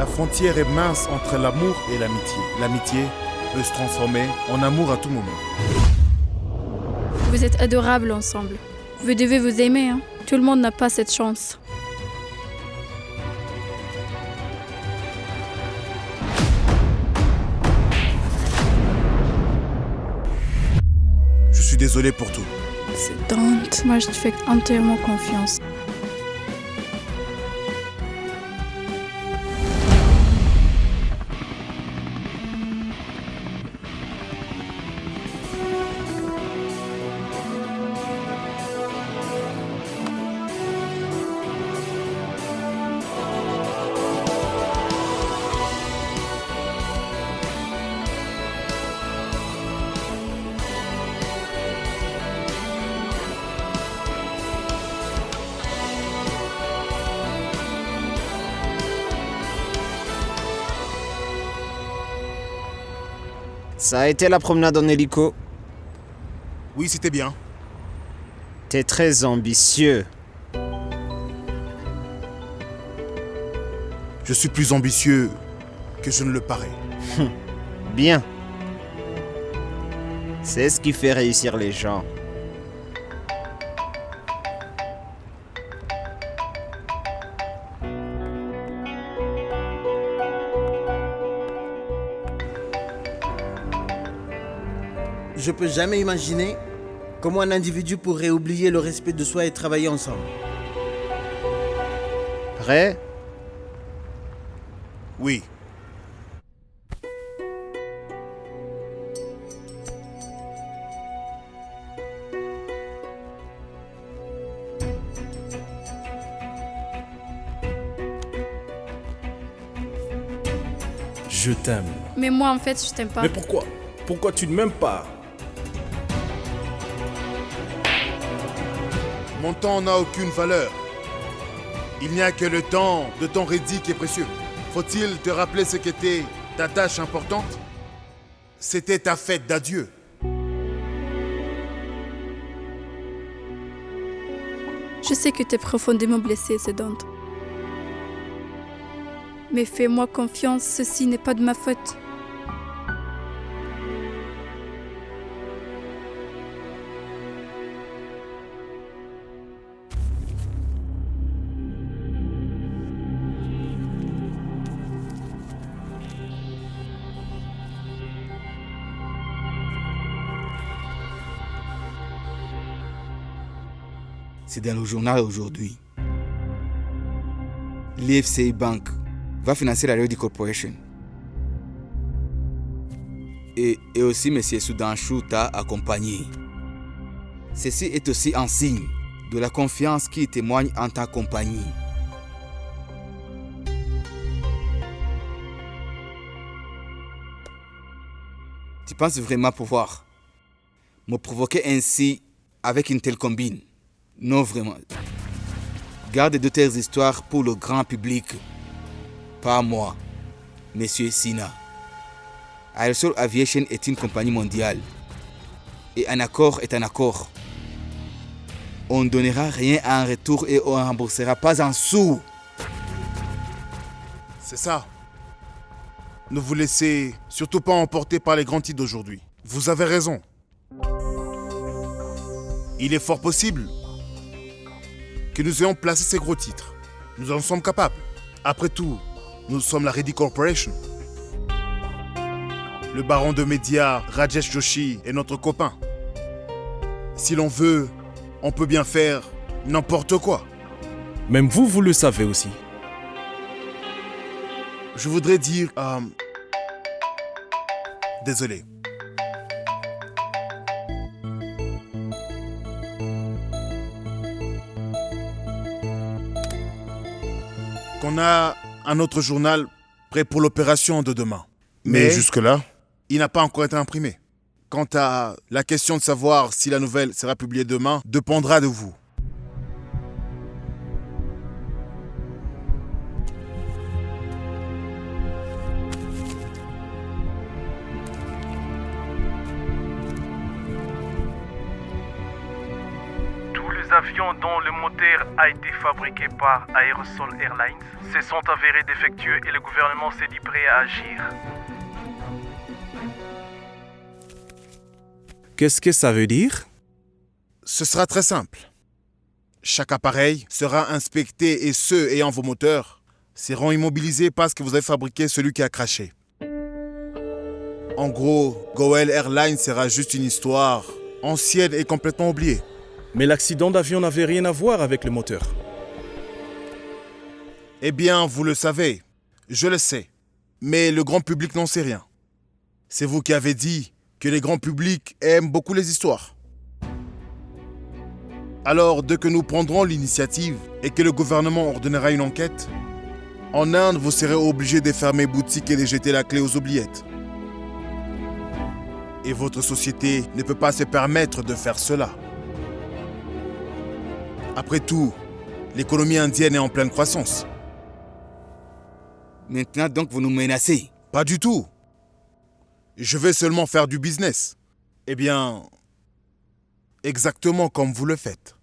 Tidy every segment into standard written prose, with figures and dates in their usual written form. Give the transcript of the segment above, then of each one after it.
La frontière est mince entre l'amour et l'amitié. L'amitié peut se transformer en amour à tout moment. Vous êtes adorables ensemble. Vous devez vous aimer, hein. Tout le monde n'a pas cette chance. Je suis désolé pour tout. C'est Dante. Moi, je te fais entièrement confiance. Ça a été la promenade en hélico. Oui, c'était bien. T'es très ambitieux. Je suis plus ambitieux que je ne le parais. Bien. C'est ce qui fait réussir les gens. Je peux jamais imaginer comment un individu pourrait oublier le respect de soi et travailler ensemble. Prêt? Oui. Je t'aime. Mais moi, en fait, je t'aime pas. Mais pourquoi? Pourquoi tu ne m'aimes pas? Mon temps n'a aucune valeur. Il n'y a que le temps de ton rédit qui est précieux. Faut-il te rappeler ce qu'était ta tâche importante? C'était ta fête d'adieu. Je sais que t'es profondément blessé, c'est Dante. Mais fais-moi confiance, ceci n'est pas de ma faute. C'est dans le journal aujourd'hui. L'EFCI Bank va financer la Ready Corporation. Et aussi M. Soudanchou t'a accompagné. Ceci est aussi un signe de la confiance qui témoigne en ta compagnie. Tu penses vraiment pouvoir me provoquer ainsi avec une telle combine? Non, vraiment. Garde de telles histoires pour le grand public. Pas moi, Monsieur Sina. Aerosol Aviation est une compagnie mondiale. Et un accord est un accord. On ne donnera rien en retour et on ne remboursera pas un sou. C'est ça. Ne vous laissez surtout pas emporter par les grands titres d'aujourd'hui. Vous avez raison. Il est fort possible que nous ayons placé ces gros titres. Nous en sommes capables. Après tout, nous sommes la Ready Corporation. Le baron de médias, Rajesh Joshi, est notre copain. Si l'on veut, on peut bien faire n'importe quoi. Même vous, vous le savez aussi. Je voudrais dire... Désolé. Qu'on a un autre journal prêt pour l'opération de demain. Mais jusque-là, il n'a pas encore été imprimé. Quant à la question de savoir si la nouvelle sera publiée demain, dépendra de vous. Tous les avions dont le moteur a été fabriqué par Aerosol Airlines se sont avérés défectueux et le gouvernement s'est dit prêt à agir. Qu'est-ce que ça veut dire? Ce sera très simple. Chaque appareil sera inspecté et ceux ayant vos moteurs seront immobilisés parce que vous avez fabriqué celui qui a craché. En gros, GoAir Airlines sera juste une histoire ancienne et complètement oubliée. Mais l'accident d'avion n'avait rien à voir avec le moteur. Eh bien, vous le savez, je le sais, mais le grand public n'en sait rien. C'est vous qui avez dit que les grands publics aiment beaucoup les histoires. Alors, dès que nous prendrons l'initiative et que le gouvernement ordonnera une enquête, en Inde, vous serez obligé de fermer boutique et de jeter la clé aux oubliettes. Et votre société ne peut pas se permettre de faire cela. Après tout, l'économie indienne est en pleine croissance. Maintenant donc vous nous menacez. Pas du tout. Je vais seulement faire du business. Eh bien, exactement comme vous le faites.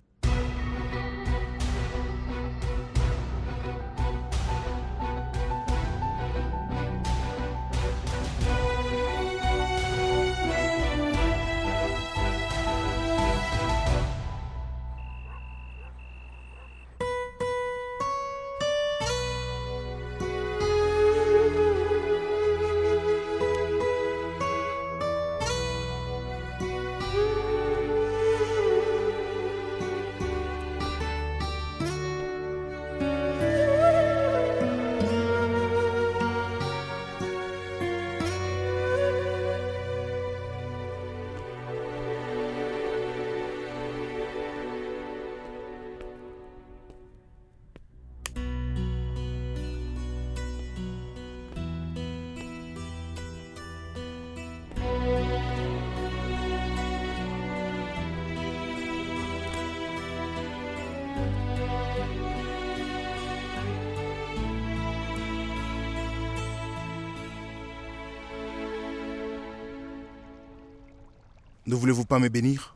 Ne voulez-vous pas me bénir?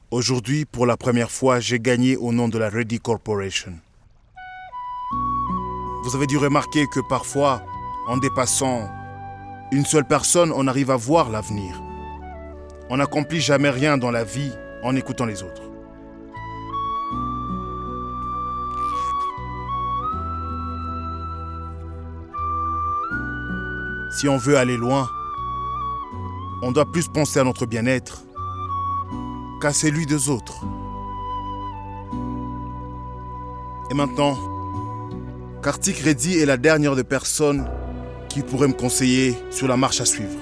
Aujourd'hui, pour la première fois, j'ai gagné au nom de la Ready Corporation. Vous avez dû remarquer que parfois, en dépassant une seule personne, on arrive à voir l'avenir. On n'accomplit jamais rien dans la vie en écoutant les autres. Si on veut aller loin, on doit plus penser à notre bien-être qu'à celui des autres. Et maintenant, Kartik Reddy est la dernière des personnes qui pourrait me conseiller sur la marche à suivre.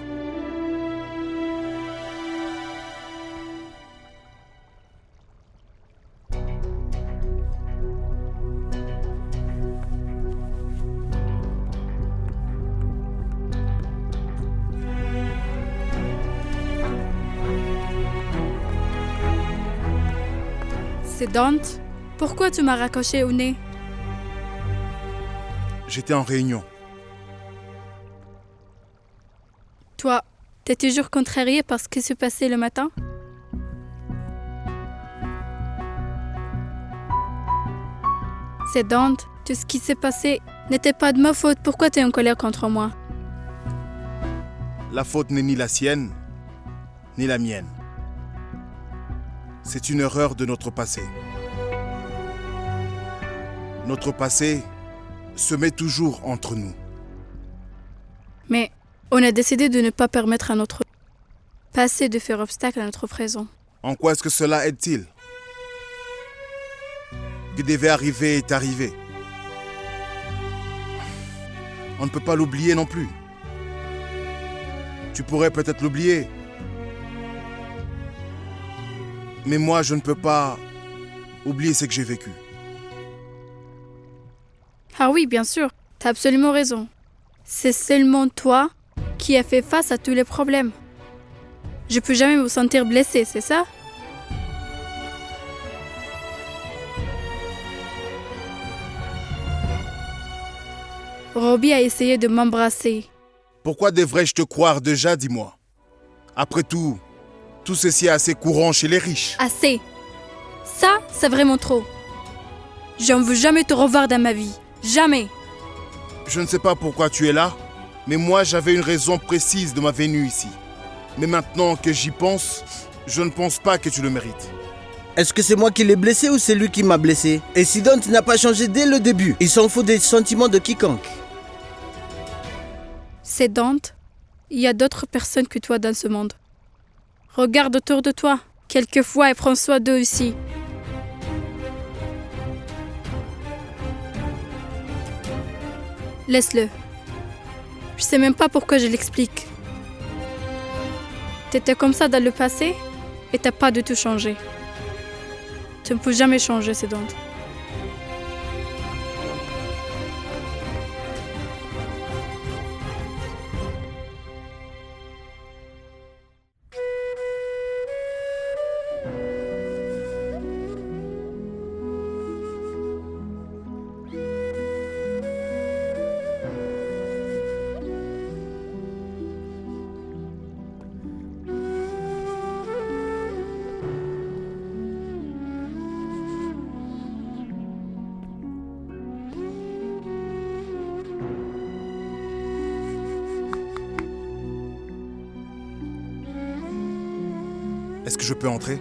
C'est Dante. Pourquoi tu m'as raccroché au nez? J'étais en réunion. Toi, t'es toujours contrarié par ce qui s'est passé le matin? C'est Dante. Tout ce qui s'est passé n'était pas de ma faute. Pourquoi t'es en colère contre moi? La faute n'est ni la sienne, ni la mienne. C'est une erreur de notre passé. Notre passé se met toujours entre nous. Mais on a décidé de ne pas permettre à notre passé de faire obstacle à notre présent. En quoi est-ce que cela aide-t-il? Ce qui devait arriver est arrivé. On ne peut pas l'oublier non plus. Tu pourrais peut-être l'oublier. Mais moi, je ne peux pas oublier ce que j'ai vécu. Ah oui, bien sûr, t'as absolument raison. C'est seulement toi qui as fait face à tous les problèmes. Je peux jamais me sentir blessée, c'est ça? Robbie a essayé de m'embrasser. Pourquoi devrais-je te croire déjà, dis-moi? Après tout, Tout ceci est assez courant chez les riches. Assez. Ça, c'est vraiment trop. Je ne veux jamais te revoir dans ma vie. Jamais. Je ne sais pas pourquoi tu es là, mais moi j'avais une raison précise de ma venue ici. Mais maintenant que j'y pense, je ne pense pas que tu le mérites. Est-ce que c'est moi qui l'ai blessé ou c'est lui qui m'a blessé? Et si Dante n'a pas changé dès le début, il s'en fout des sentiments de quiconque. C'est Dante. Il y a d'autres personnes que toi dans ce monde. Regarde autour de toi, quelquefois, et prends soin d'eux aussi. Laisse-le. Je sais même pas pourquoi je l'explique. T'étais comme ça dans le passé et t'as pas du tout changé. Tu ne peux jamais changer, c'est Dante. Est-ce que je peux entrer?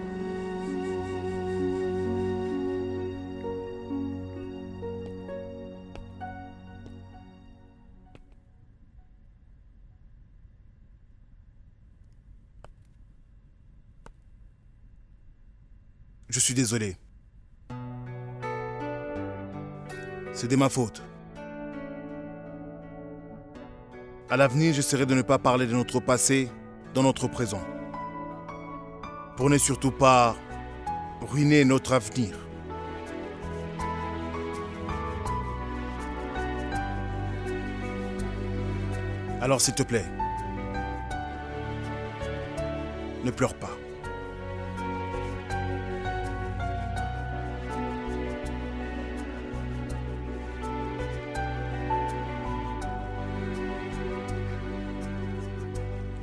Je suis désolé. C'est de ma faute. À l'avenir, j'essaierai de ne pas parler de notre passé dans notre présent. Pour ne surtout pas ruiner notre avenir. Alors s'il te plaît, ne pleure pas.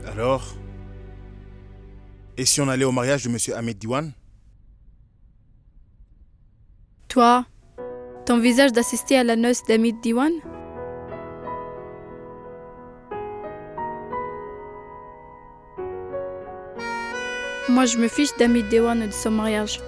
Alors, et si on allait au mariage de Monsieur Ahmed Diwan? Toi, t'envisages d'assister à la noce d'Ahmed Diwan? Moi, je me fiche d'Ahmed Diwan et de son mariage.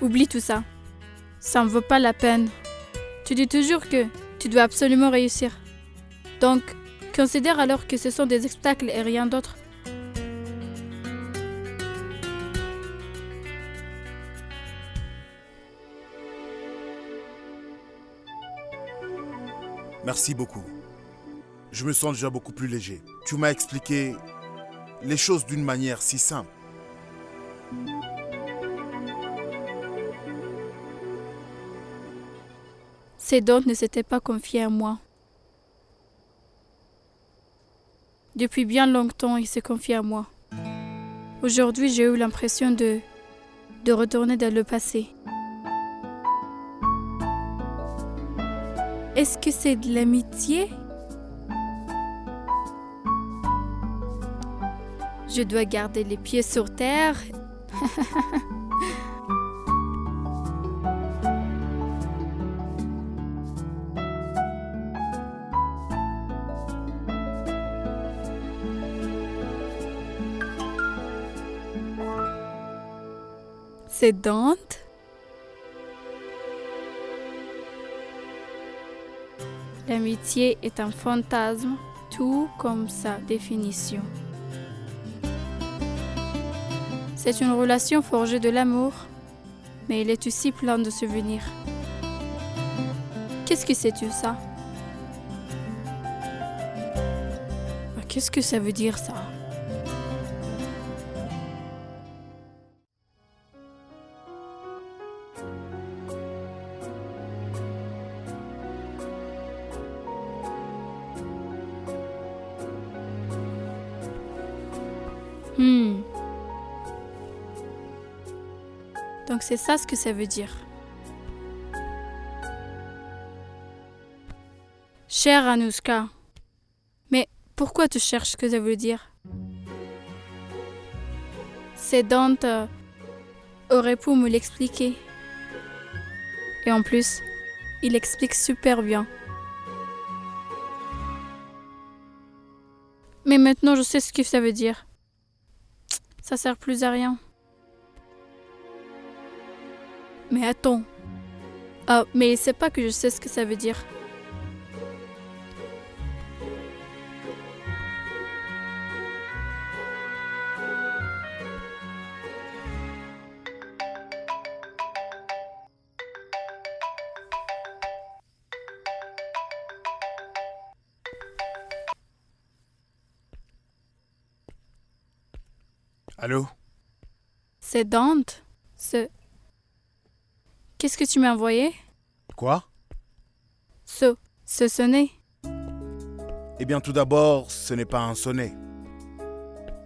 Oublie tout ça. Ça ne vaut pas la peine. Tu dis toujours que tu dois absolument réussir. Donc, considère alors que ce sont des obstacles et rien d'autre. Merci beaucoup. Je me sens déjà beaucoup plus léger. Tu m'as expliqué les choses d'une manière si simple. Dante ne s'était pas confié à moi. Depuis bien longtemps, il s'est confié à moi. Aujourd'hui, j'ai eu l'impression de retourner dans le passé. Est-ce que c'est de l'amitié? Je dois garder les pieds sur terre. C'est Dante. L'amitié est un fantasme, tout comme sa définition. C'est une relation forgée de l'amour, mais il est aussi plein de souvenirs. Qu'est-ce que c'est tout ça? Qu'est-ce que ça veut dire, ça? Donc c'est ça ce que ça veut dire. Chère Anouchka, mais pourquoi tu cherches ce que ça veut dire? C'est Dante aurait pu me l'expliquer. Et en plus, il explique super bien. Mais maintenant je sais ce que ça veut dire. Ça sert plus à rien. Mais attends. Ah, mais il sait pas que je sais ce que ça veut dire. Allô? C'est Dante? Qu'est-ce que tu m'as envoyé? Quoi? Ce sonnet. Eh bien, tout d'abord, ce n'est pas un sonnet.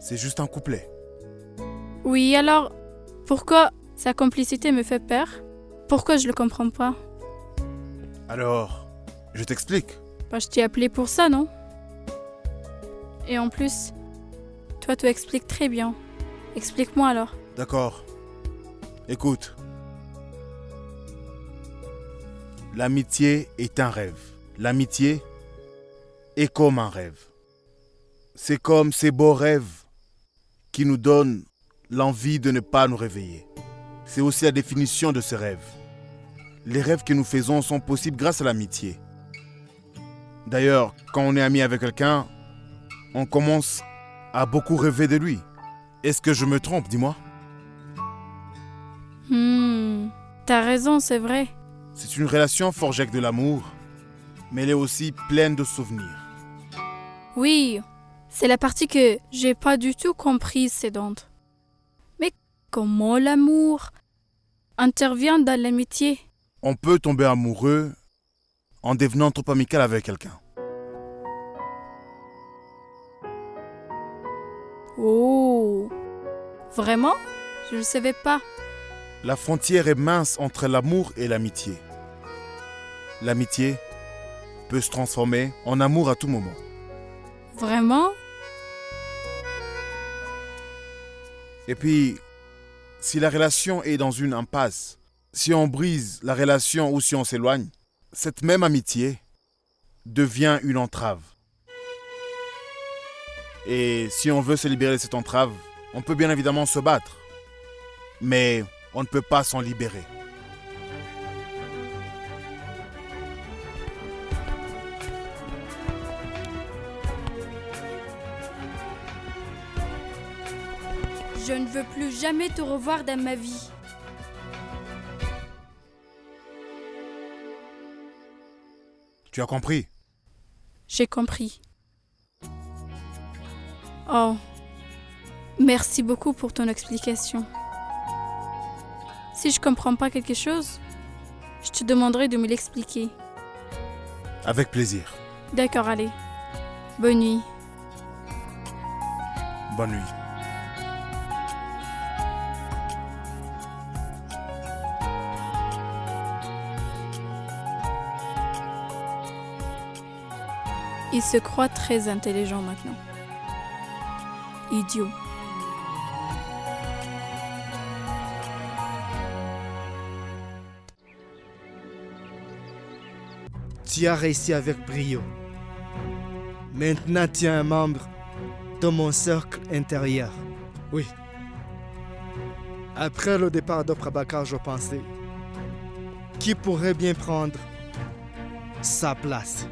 C'est juste un couplet. Oui, alors, pourquoi sa complicité me fait peur? Pourquoi je le comprends pas? Alors, je t'explique. Bah, je t'ai appelé pour ça, non? Et en plus, toi, tu expliques très bien. Explique-moi alors. D'accord. Écoute. L'amitié est un rêve. L'amitié est comme un rêve. C'est comme ces beaux rêves qui nous donnent l'envie de ne pas nous réveiller. C'est aussi la définition de ces rêves. Les rêves que nous faisons sont possibles grâce à l'amitié. D'ailleurs, quand on est ami avec quelqu'un, on commence à beaucoup rêver de lui. Est-ce que je me trompe, dis-moi? T'as raison, c'est vrai. C'est une relation forgée avec de l'amour, mais elle est aussi pleine de souvenirs. Oui, c'est la partie que j'ai pas du tout comprise, c'est Dante. Mais comment l'amour intervient dans l'amitié? On peut tomber amoureux en devenant trop amical avec quelqu'un. Oh, vraiment? Je ne le savais pas. La frontière est mince entre l'amour et l'amitié. L'amitié peut se transformer en amour à tout moment. Vraiment? Et puis, si la relation est dans une impasse, si on brise la relation ou si on s'éloigne, cette même amitié devient une entrave. Et si on veut se libérer de cette entrave, on peut bien évidemment se battre. Mais on ne peut pas s'en libérer. Je ne veux plus jamais te revoir dans ma vie. Tu as compris? J'ai compris. Oh, merci beaucoup pour ton explication. Si je comprends pas quelque chose, je te demanderai de me l'expliquer. Avec plaisir. D'accord, allez. Bonne nuit. Bonne nuit. Il se croit très intelligent maintenant. Idiot. Tu as réussi avec brio. Maintenant, tu es un membre de mon cercle intérieur. Oui. Après le départ de Prabhakar, je pensais qui pourrait bien prendre sa place.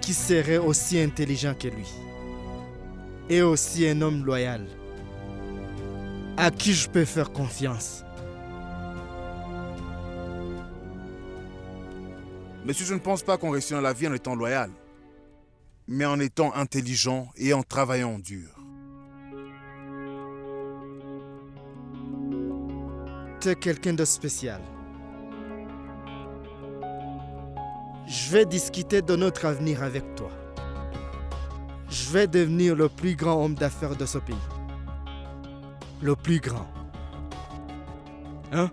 Qui serait aussi intelligent que lui. Et aussi un homme loyal. À qui je peux faire confiance. Monsieur, je ne pense pas qu'on réussit dans la vie en étant loyal. mais en étant intelligent et en travaillant dur. T'es quelqu'un de spécial. Je vais discuter de notre avenir avec toi. Je vais devenir le plus grand homme d'affaires de ce pays. Le plus grand. Hein?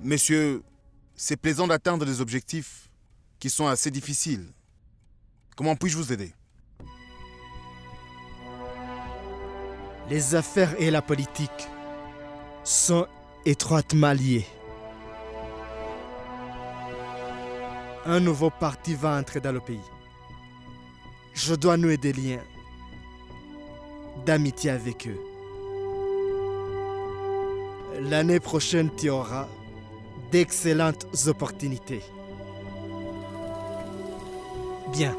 Messieurs, c'est plaisant d'atteindre des objectifs qui sont assez difficiles. Comment puis-je vous aider? Les affaires et la politique sont étroitement liées. Un nouveau parti va entrer dans le pays. Je dois nouer des liens d'amitié avec eux. L'année prochaine, tu auras d'excellentes opportunités. Bien.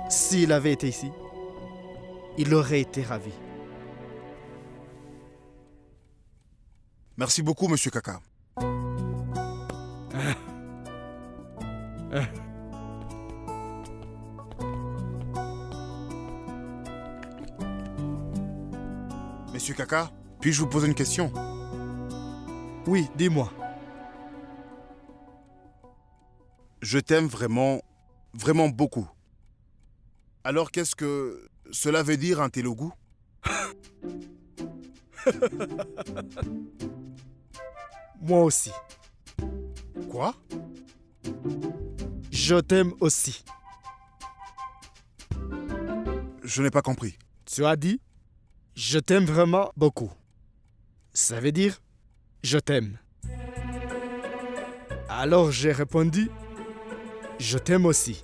S'il avait été ici, il aurait été ravi. Merci beaucoup, Monsieur Kaka. Monsieur Kaka, puis-je vous poser une question? Oui, dis-moi. Je t'aime vraiment, vraiment beaucoup. Alors qu'est-ce que cela veut dire un Telugu? Moi aussi. Quoi? Je t'aime aussi. Je n'ai pas compris. Tu as dit, je t'aime vraiment beaucoup. Ça veut dire, je t'aime. Alors j'ai répondu, je t'aime aussi.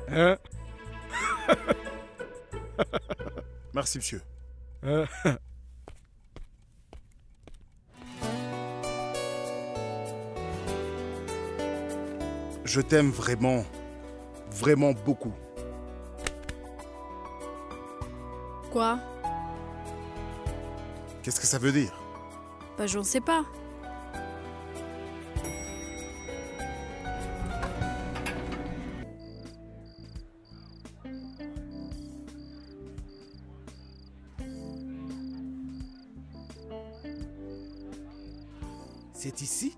Hein? Merci, monsieur. Hein? Je t'aime vraiment, vraiment beaucoup. Quoi? Qu'est-ce que ça veut dire? Bah, j'en sais pas. C'est ici?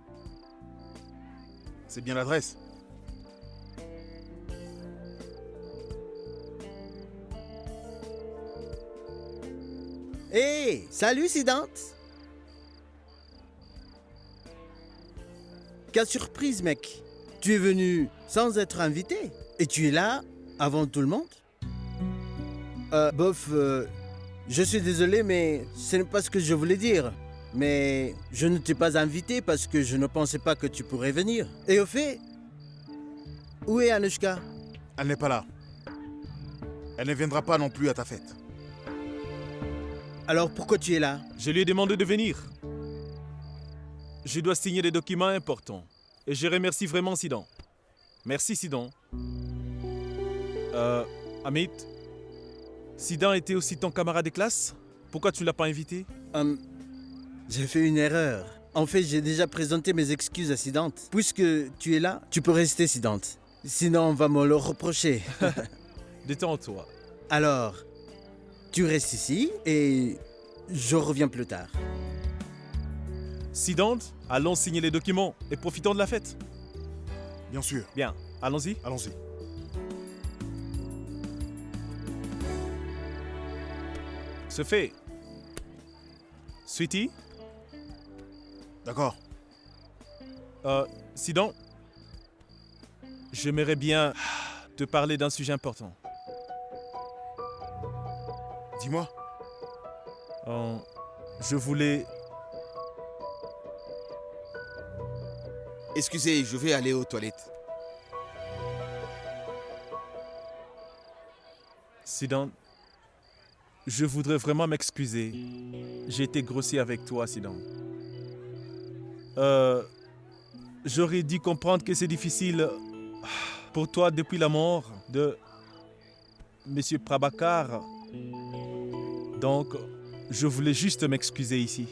C'est bien l'adresse. Hé, salut Sidante. Quelle surprise, mec. Tu es venu sans être invité et tu es là avant tout le monde? Je suis désolé, mais ce n'est pas ce que je voulais dire. Mais je ne t'ai pas invité parce que je ne pensais pas que tu pourrais venir. Et au fait, où est Anushka? Elle n'est pas là. Elle ne viendra pas non plus à ta fête. Alors pourquoi tu es là? Je lui ai demandé de venir. Je dois signer des documents importants. Et je remercie vraiment Sidan. Merci Sidan. Amit, Sidan était aussi ton camarade de classe? Pourquoi tu ne l'as pas invité? J'ai fait une erreur. En fait, j'ai déjà présenté mes excuses à Sidante. Puisque tu es là, tu peux rester Sidante. Sinon, on va me le reprocher. Détends-toi. Alors, tu restes ici et je reviens plus tard. Sidan, allons signer les documents et profitons de la fête. Bien sûr. Bien, allons-y. Allons-y. Ce fait. Sweetie, D'accord. Sidan, j'aimerais bien te parler d'un sujet important. Dis-moi. Je voulais... Excusez, je vais aller aux toilettes. Sidan, je voudrais vraiment m'excuser. J'ai été grossier avec toi, Sidan. J'aurais dû comprendre que c'est difficile pour toi depuis la mort de Monsieur Prabhakar. Donc, je voulais juste m'excuser ici.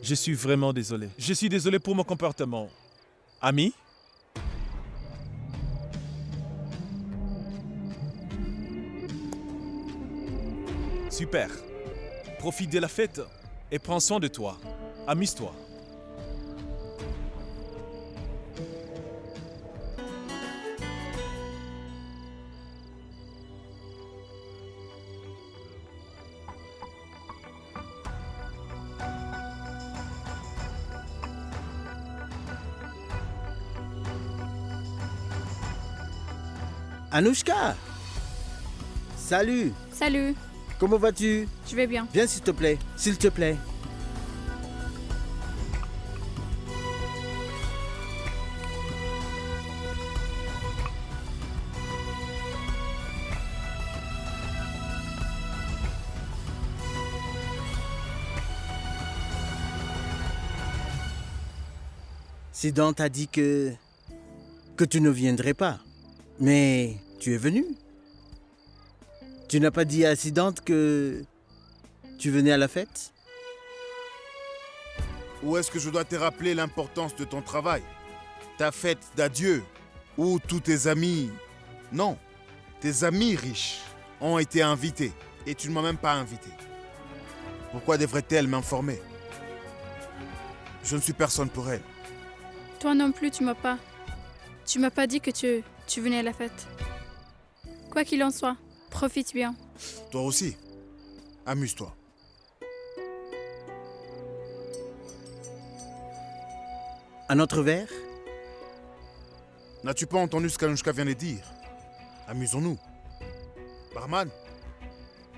Je suis vraiment désolé. Je suis désolé pour mon comportement. Ami? Super. Profite de la fête et prends soin de toi. Amuse-toi. Anushka! Salut! Salut, Comment vas-tu? je vais bien. Viens s'il te plaît. S'il te plaît. Sidan t'a dit que tu ne viendrais pas. Mais tu es venu. Tu n'as pas dit à Sidan que tu venais à la fête? Ou est-ce que je dois te rappeler l'importance de ton travail? Ta fête d'adieu? Ou tous tes amis? Non, tes amis riches ont été invités et tu ne m'as même pas invité. Pourquoi devrait-elle m'informer? Je ne suis personne pour elle. Toi non plus, tu m'as pas. Tu m'as pas dit que tu venais à la fête. Quoi qu'il en soit, profite bien. Toi aussi, amuse-toi. Un autre verre? N'as-tu pas entendu ce qu'Anushka vient de dire? Amusons-nous. Barman,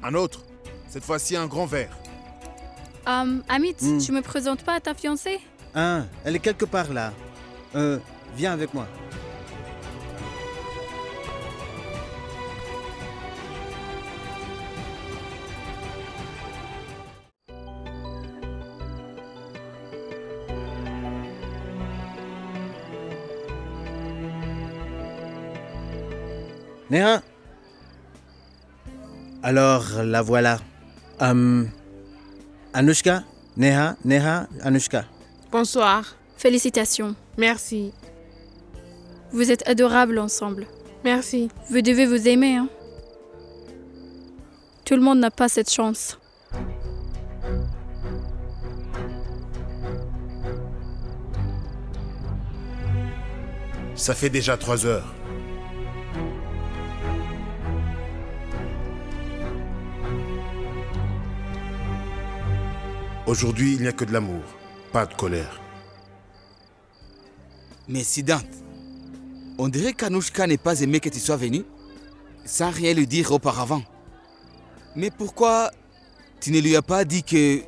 un autre. Cette fois-ci, un grand verre. Amit, tu me présentes pas à ta fiancée? Ah, elle est quelque part là. Viens avec moi. Néha. Alors, la voilà. Anushka, Néha, Anushka. Bonsoir. Félicitations. Merci. Vous êtes adorables ensemble. Merci. Vous devez vous aimer, hein? Tout le monde n'a pas cette chance. Ça fait déjà 3 heures. Aujourd'hui, il n'y a que de l'amour, pas de colère. Mais Siddhant, on dirait qu'Anushka n'est pas aimée que tu sois venu, sans rien lui dire auparavant. Mais pourquoi tu ne lui as pas dit que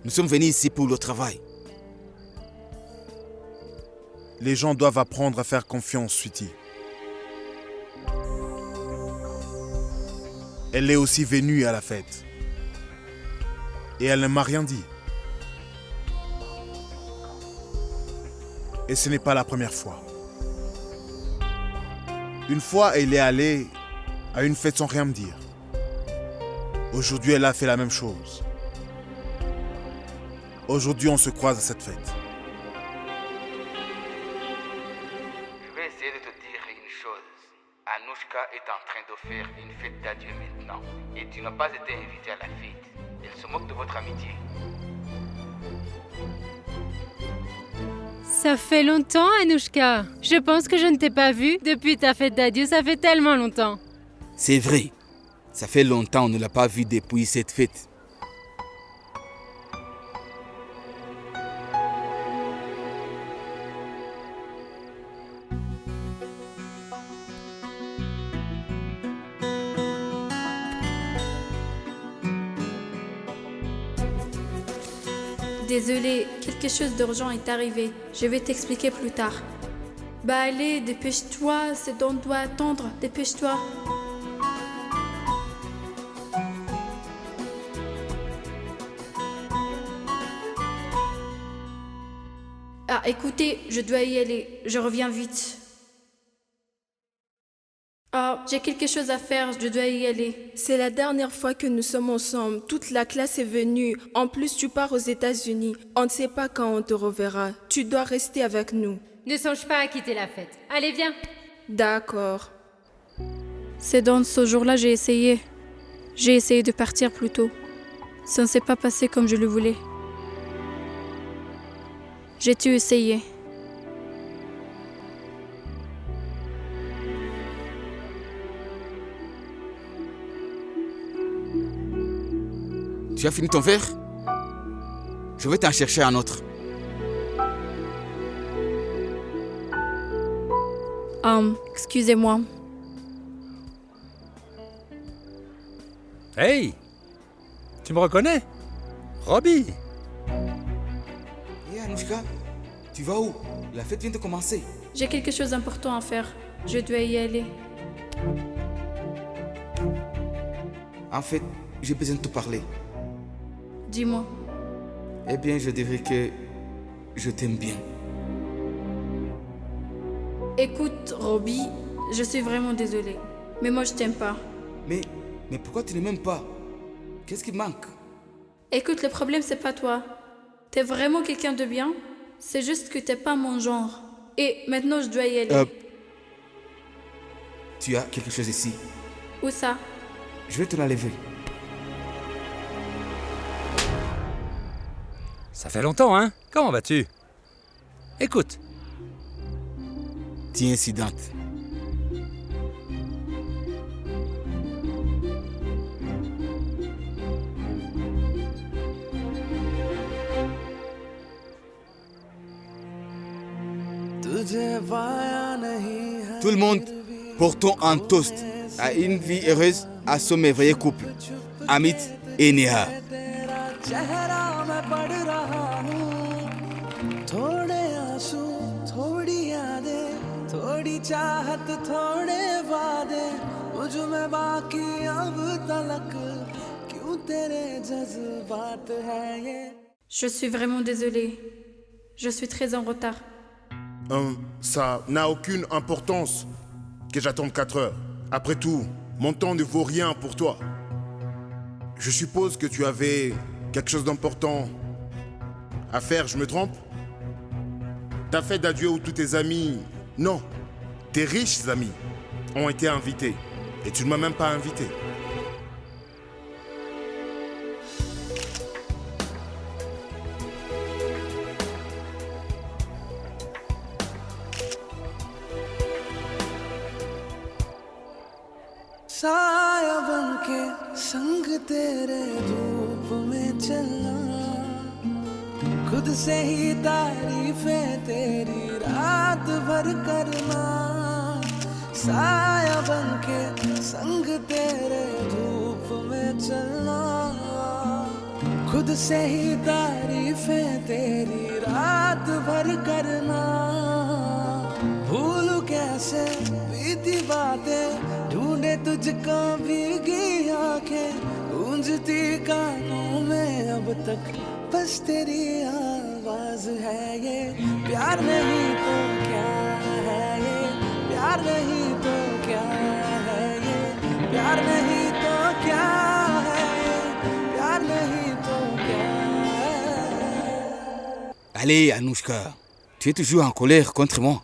nous sommes venus ici pour le travail? Les gens doivent apprendre à faire confiance, Sweetie. Elle est aussi venue à la fête. Et elle ne m'a rien dit. Et ce n'est pas la première fois. Une fois, elle est allée à une fête sans rien me dire. Aujourd'hui, elle a fait la même chose. Aujourd'hui, on se croise à cette fête. Je vais essayer de te dire une chose. Anushka est en train de faire une fête d'adieu maintenant. Et tu n'as pas été invité à la fête. Elle se moque de votre amitié. Ça fait longtemps, Anushka. Je pense que je ne t'ai pas vue depuis ta fête d'adieu, ça fait tellement longtemps. C'est vrai. Ça fait longtemps qu'on ne l'a pas vue depuis cette fête. Désolée, quelque chose d'urgent est arrivé. Je vais t'expliquer plus tard. Bah allez, dépêche-toi, c'est dont on doit attendre. Dépêche-toi. Ah, écoutez, je dois y aller. Je reviens vite. Ah, j'ai quelque chose à faire, je dois y aller. C'est la dernière fois que nous sommes ensemble. Toute la classe est venue. En plus, tu pars aux États-Unis. On ne sait pas quand on te reverra. Tu dois rester avec nous. Ne songe pas à quitter la fête. Allez, viens. D'accord. C'est dans ce jour-là j'ai essayé. J'ai essayé de partir plus tôt. Ça ne s'est pas passé comme je le voulais. J'ai tout essayé. Tu as fini ton verre? Je vais t'en chercher un autre. Excusez-moi. Hey! Tu me reconnais? Robbie! Hé Anouchka, tu vas où? La fête vient de commencer. J'ai quelque chose d'important à faire. Je dois y aller. En fait, j'ai besoin de te parler. Dis-moi. Eh bien, je dirais que je t'aime bien. Écoute, Robbie, je suis vraiment désolée. Mais moi, je t'aime pas. Mais pourquoi tu ne m'aimes pas? Qu'est-ce qui manque? Écoute, le problème, c'est pas toi. T'es vraiment quelqu'un de bien. C'est juste que t'es pas mon genre. Et maintenant, je dois y aller. Tu as quelque chose ici. Où ça? Je vais te la lever. Ça fait longtemps, hein? Comment vas-tu? Écoute. Tiens, Sidante. Tout le monde, portons un toast à une vie heureuse à ce merveilleux couple, Amit et Neha. Je suis vraiment désolée. Je suis très en retard. Ça n'a aucune importance que j'attende 4 heures. Après tout, mon temps ne vaut rien pour toi. Je suppose que tu avais quelque chose d'important à faire, je me trompe? Ta fête d'adieu où tous tes amis, non, tes riches amis, ont été invités. Et tu ne m'as même pas invité. साया बनके संग तेरे धूप में चलना खुद से ही तारीफें तेरी रात भर करना साया बनके संग तेरे धूप में चलना खुद से ही तारीफें तेरी रात भर करना भूलूं कैसे बीती बातें ढूंढे तुझको भीगी आंखें गूंजती कानों में अब तक बस तेरी आवाज है ये प्यार नहीं तो क्या है ये प्यार नहीं तो क्या है ये प्यार नहीं तो क्या है ये प्यार नहीं तो क्या है। Allez, Anouchka, tu es toujours en colère contre moi.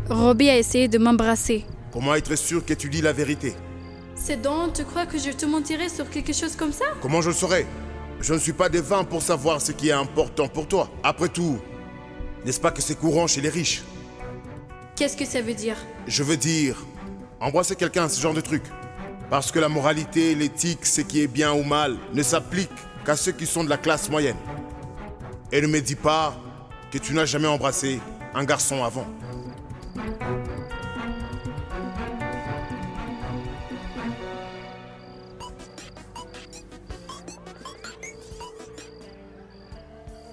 Robbie a essayé de m'embrasser. Comment être sûr que tu dis la vérité? C'est donc, tu crois que je te mentirais sur quelque chose comme ça? Comment je le saurais? Je ne suis pas devin pour savoir ce qui est important pour toi. Après tout, n'est-ce pas que c'est courant chez les riches? Qu'est-ce que ça veut dire? Je veux dire, embrasser quelqu'un, ce genre de truc. Parce que la moralité, l'éthique, ce qui est bien ou mal, ne s'applique qu'à ceux qui sont de la classe moyenne. Et ne me dis pas que tu n'as jamais embrassé un garçon avant.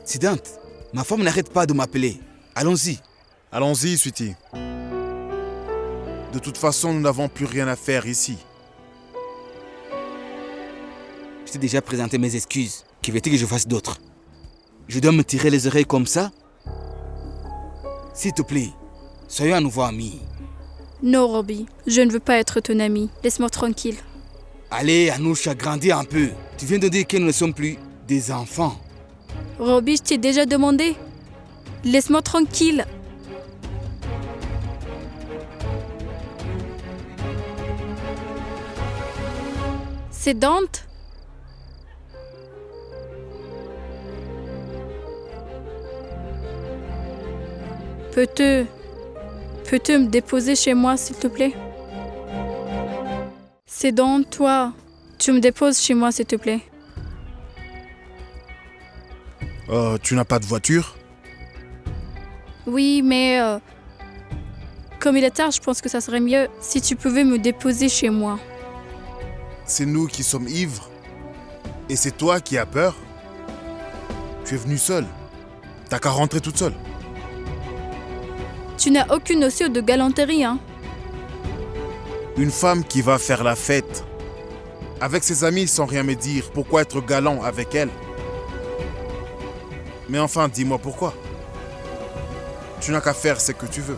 Sidante, ma femme n'arrête pas de m'appeler. Allons-y. Allons-y, Sweetie. De toute façon, nous n'avons plus rien à faire ici. Je t'ai déjà présenté mes excuses. Qui veux-tu que je fasse d'autres? Je dois me tirer les oreilles comme ça? S'il te plaît, soyons à nouveau amis. Non, Robbie, je ne veux pas être ton ami. Laisse-moi tranquille. Allez, Anoucha, grandis un peu. Tu viens de dire que nous ne sommes plus Des enfants? Robbie, je t'ai déjà demandé. Laisse-moi tranquille. C'est Dante? Peux-tu me déposer chez moi, s'il te plaît? C'est Dante, toi. Tu me déposes chez moi, s'il te plaît. Tu n'as pas de voiture? Oui, mais comme il est tard, je pense que ça serait mieux si tu pouvais me déposer chez moi. C'est nous qui sommes ivres. Et c'est toi qui as peur? Tu es venue seule. T'as qu'à rentrer toute seule. Tu n'as aucune notion de galanterie, hein? Une femme qui va faire la fête avec ses amis sans rien me dire, pourquoi être galant avec elle? Mais enfin, dis-moi pourquoi. Tu n'as qu'à faire ce que tu veux.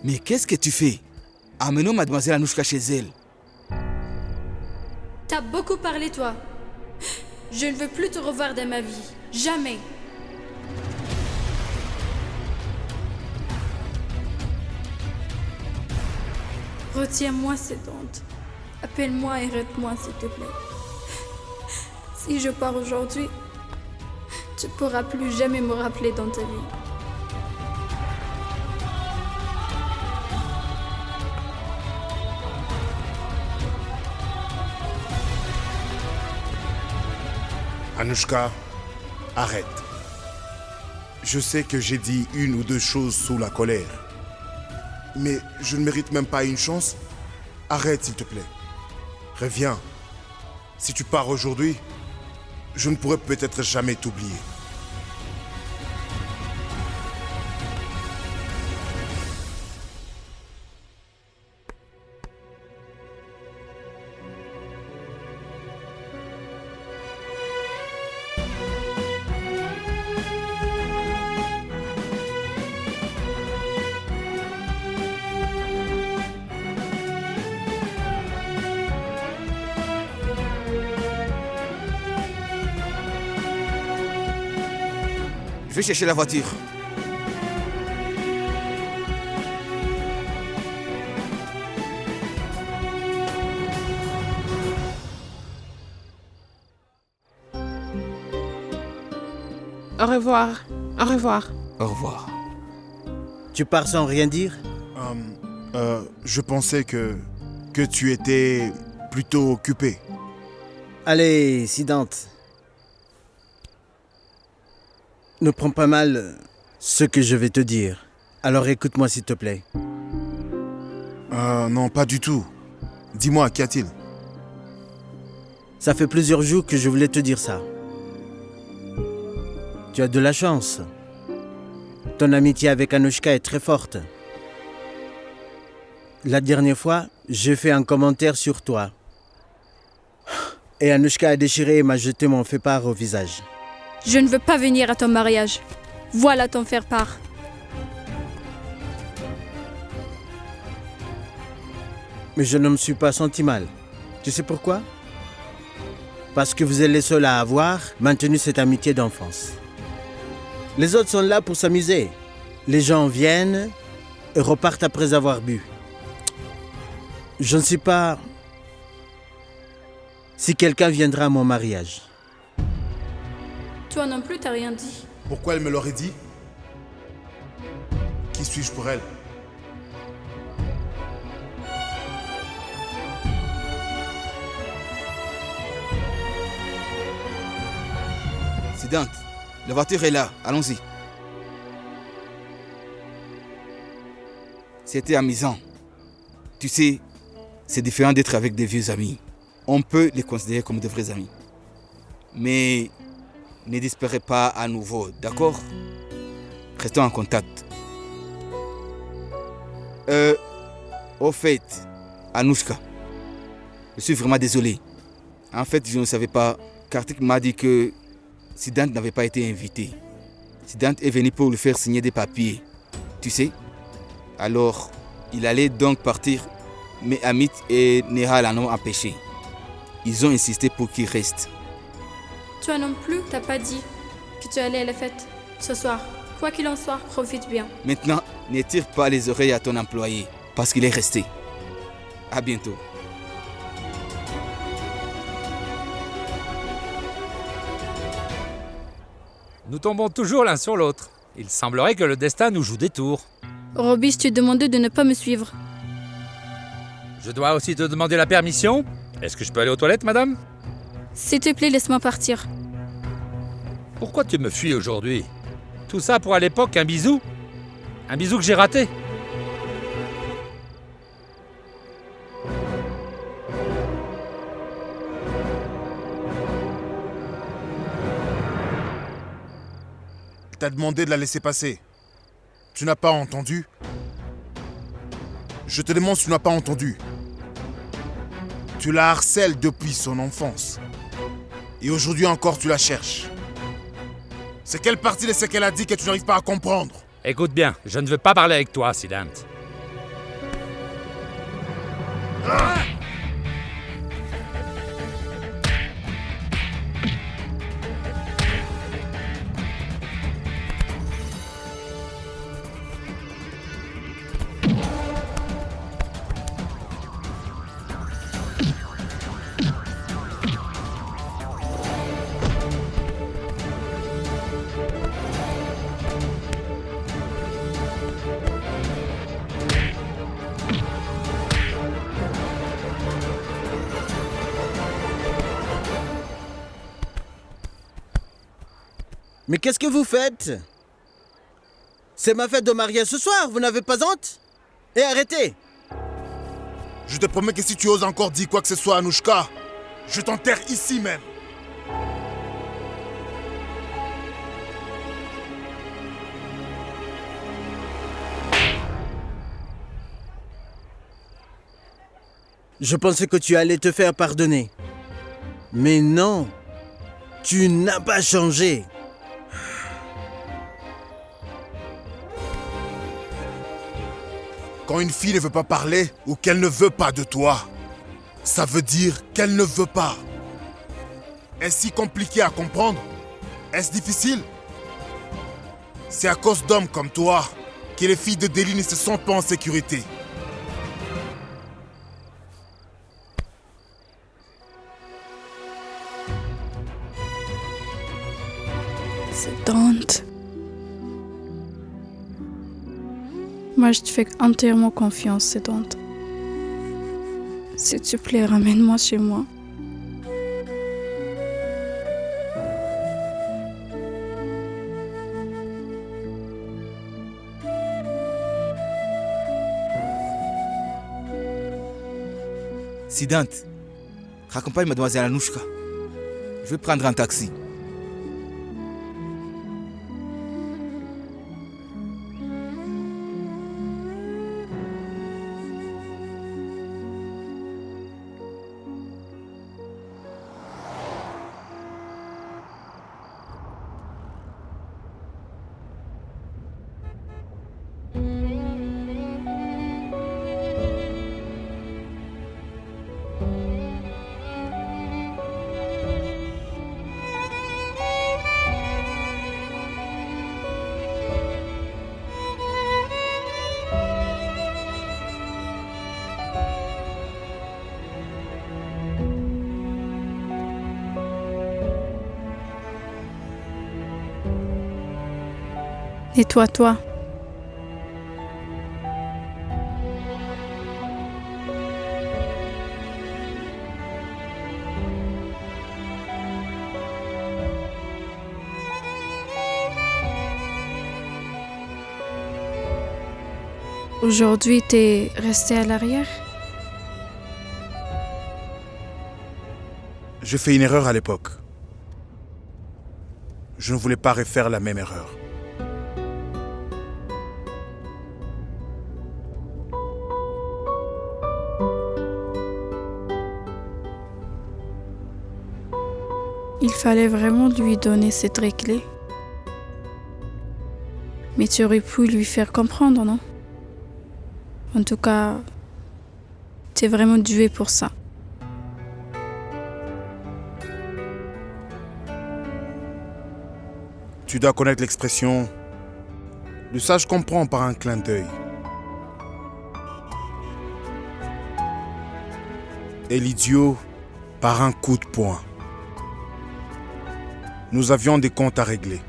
Mais qu'est-ce que tu fais? Amenons mademoiselle Anouchka chez elle. T'as beaucoup parlé, toi. Je ne veux plus te revoir dans ma vie. Jamais. Retiens-moi ces dents. Appelle-moi et arrête-moi, s'il te plaît. Si je pars aujourd'hui, tu ne pourras plus jamais me rappeler dans ta vie. Anouchka, arrête. Je sais que j'ai dit une ou deux choses sous la colère. Mais je ne mérite même pas une chance. Arrête, s'il te plaît. Reviens. Si tu pars aujourd'hui, je ne pourrai peut-être jamais t'oublier. Je vais chercher la voiture. Au revoir. Au revoir. Au revoir. Tu pars sans rien dire? Je pensais que tu étais plutôt occupé. Allez, Sidante. Ne prends pas mal ce que je vais te dire. Alors écoute-moi s'il te plaît. Non, pas du tout. Dis-moi, qu'y a-t-il? Ça fait plusieurs jours que je voulais te dire ça. Tu as de la chance. Ton amitié avec Anouchka est très forte. La dernière fois, j'ai fait un commentaire sur toi. Et Anouchka a déchiré et m'a jeté mon fait-part au visage. Je ne veux pas venir à ton mariage. Voilà ton faire-part. Mais je ne me suis pas senti mal. Tu sais pourquoi? Parce que vous êtes les seuls à avoir maintenu cette amitié d'enfance. Les autres sont là pour s'amuser. Les gens viennent et repartent après avoir bu. Je ne sais pas si quelqu'un viendra à mon mariage. Toi non plus, t'as rien dit. Pourquoi elle me l'aurait dit? Qui suis-je pour elle? Sidante, la voiture est là, allons-y. C'était amusant. Tu sais, c'est différent d'être avec des vieux amis. On peut les considérer comme de vrais amis. Mais ne disparaissez pas à nouveau, d'accord? Restons en contact. Au fait, Anouchka, je suis vraiment désolé. En fait, je ne savais pas. Kartik m'a dit que Sidante n'avait pas été invité. Sidante est venu pour lui faire signer des papiers. Tu sais? Alors, il allait donc partir, mais Amit et Nehal en ont empêché. Ils ont insisté pour qu'il reste. Toi non plus, t'as pas dit que tu allais à la fête ce soir. Quoi qu'il en soit, profite bien. Maintenant, ne tire pas les oreilles à ton employé, parce qu'il est resté. À bientôt. Nous tombons toujours l'un sur l'autre. Il semblerait que le destin nous joue des tours. Robbie, je t'ai demandé de ne pas me suivre. Je dois aussi te demander la permission. Est-ce que je peux aller aux toilettes, madame? S'il te plaît, laisse-moi partir. Pourquoi tu me fuis aujourd'hui? Tout ça pour à l'époque un bisou? Un bisou que j'ai raté? Elle t'a demandé de la laisser passer. Tu n'as pas entendu? Je te demande si tu n'as pas entendu. Tu la harcèles depuis son enfance. Et aujourd'hui encore, tu la cherches. C'est quelle partie de ce qu'elle a dit que tu n'arrives pas à comprendre? Écoute bien, je ne veux pas parler avec toi, Siddhant. Mais qu'est-ce que vous faites? C'est ma fête de mariage ce soir, vous n'avez pas honte? Et arrêtez! Je te promets que si tu oses encore dire quoi que ce soit à Anushka, je t'enterre ici même. Je pensais que tu allais te faire pardonner. Mais non, tu n'as pas changé. Quand une fille ne veut pas parler ou qu'elle ne veut pas de toi, ça veut dire qu'elle ne veut pas. Est-ce si compliqué à comprendre? Est-ce difficile? C'est à cause d'hommes comme toi que les filles de Delhi ne se sentent pas en sécurité. C'est Dante. Moi, je te fais entièrement confiance, c'est Dante. S'il te plaît, ramène-moi chez moi. Siddhant, raccompagne mademoiselle Anushka. Je vais prendre un taxi. Et toi, aujourd'hui, t'es resté à l'arrière? J'ai fait une erreur à l'époque. Je ne voulais pas refaire la même erreur. Il fallait vraiment lui donner cette clé. Mais tu aurais pu lui faire comprendre, non? En tout cas, t'es vraiment doué pour ça. Tu dois connaître l'expression « Le sage comprend par un clin d'œil ». Et l'idiot par un coup de poing. Nous avions des comptes à régler.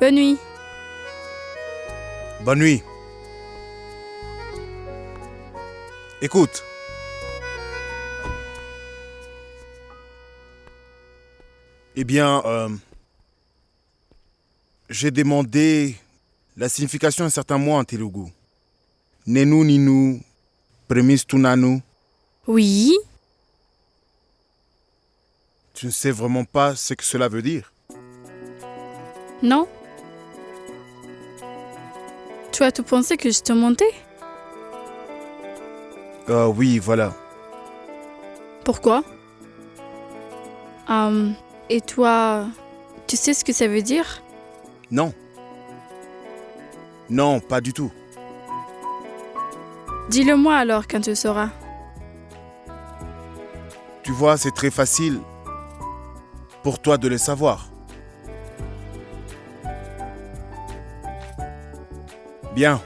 Bonne nuit. Bonne nuit. Écoute. Eh bien, j'ai demandé la signification d'un certain mot en Telugu. Nenu ninu, premis tunanu. Oui. Tu ne sais vraiment pas ce que cela veut dire? Non. Tu as tout pensé que je te mentais? Oui, voilà. Pourquoi? Et toi, tu sais ce que ça veut dire? Non. Non, pas du tout. Dis-le-moi alors quand tu sauras. Tu vois, c'est très facile pour toi de le savoir. Bien.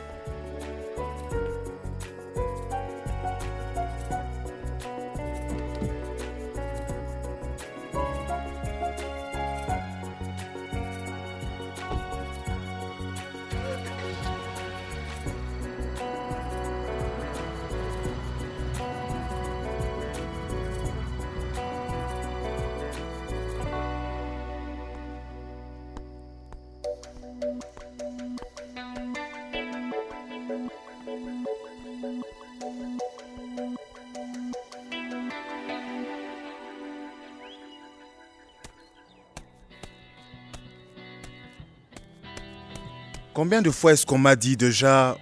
Combien de fois est-ce qu'on m'a dit déjà